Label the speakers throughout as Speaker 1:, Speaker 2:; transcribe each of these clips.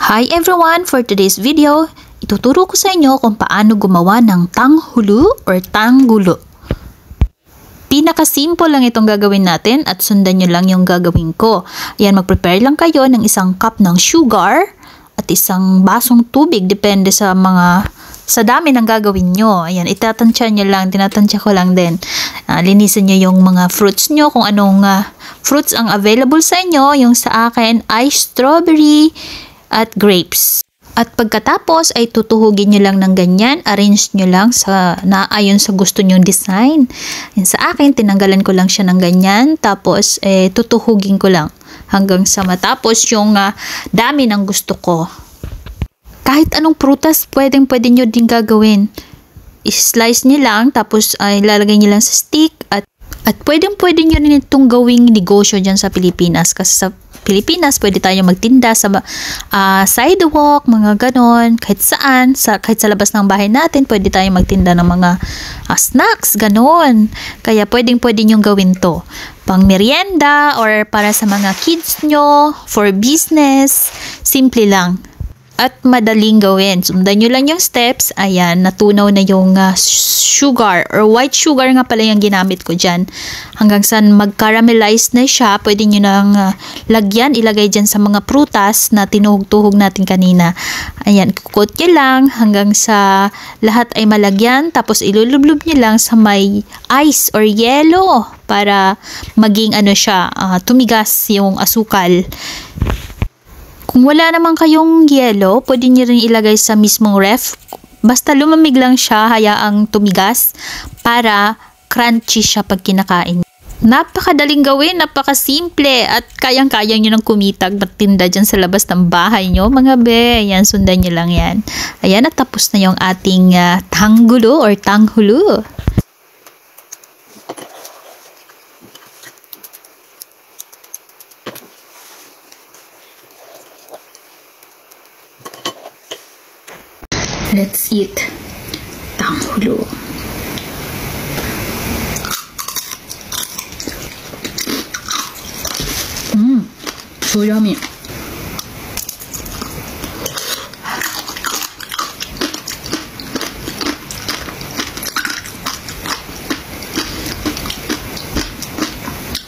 Speaker 1: Hi everyone! For today's video, ituturo ko sa inyo kung paano gumawa ng tanghulu or tanggulo. Pinaka-simple lang itong gagawin natin at sundan nyo lang yung gagawin ko. Ayan, mag-prepare lang kayo ng isang cup ng sugar at isang basong tubig, depende sa dami ng gagawin nyo. Ayan, itatansya nyo lang, tinatansya ko lang din. Linisin nyo yung mga fruits nyo, kung anong fruits ang available sa inyo. Yung sa akin ay strawberry at grapes. At pagkatapos ay tutuhugin nyo lang ng ganyan, arrange nyo lang sa naayon sa gusto nyong design. Yan, sa akin, tinanggalan ko lang siya ng ganyan, tapos tutuhugin ko lang hanggang sa matapos yung dami ng gusto ko. Kahit anong prutas, pwede nyo din gagawin. I-slice nyo lang, tapos ilalagay nyo lang sa stick at pwede nyo rin itong gawing negosyo dyan sa Pilipinas. Kasi sa Pilipinas, pwede tayo magtinda sa sidewalk, mga ganon, kahit saan, kahit sa labas ng bahay natin, pwede tayo magtinda ng mga snacks, ganon. Kaya pwede nyong gawin to. Pang merienda or para sa mga kids nyo, for business, simple lang. At madaling gawin. Sundan nyo lang yung steps. Ayan, natunaw na yung sugar or white sugar nga pala yung ginamit ko dyan. Hanggang sa mag-caramelize na siya, pwede nyo nang ilagay dyan sa mga prutas na tinuhog-tuhog natin kanina. Ayan, kukot nyo lang hanggang sa lahat ay malagyan. Tapos ilulublob nyo lang sa may ice or yelo para maging tumigas yung asukal. Kung wala naman kayong yelo, pwede nyo rin ilagay sa mismong ref. Basta lumamig lang siya, hayaang tumigas para crunchy siya pag kinakain. Napakadaling gawin, napakasimple at kayang-kaya nyo nang kumitag magtinda dyan sa labas ng bahay nyo. Mga be, yan, sundan nyo lang yan. Ayan, at tapos na yung ating tanggulo or tanghulu. Let's eat tanghulu. So yummy.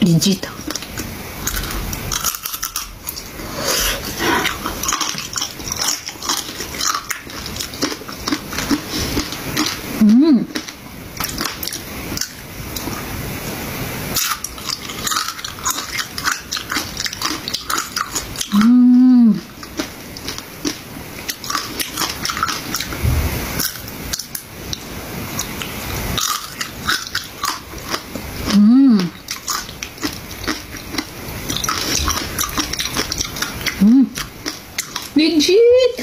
Speaker 1: Legit. Legit!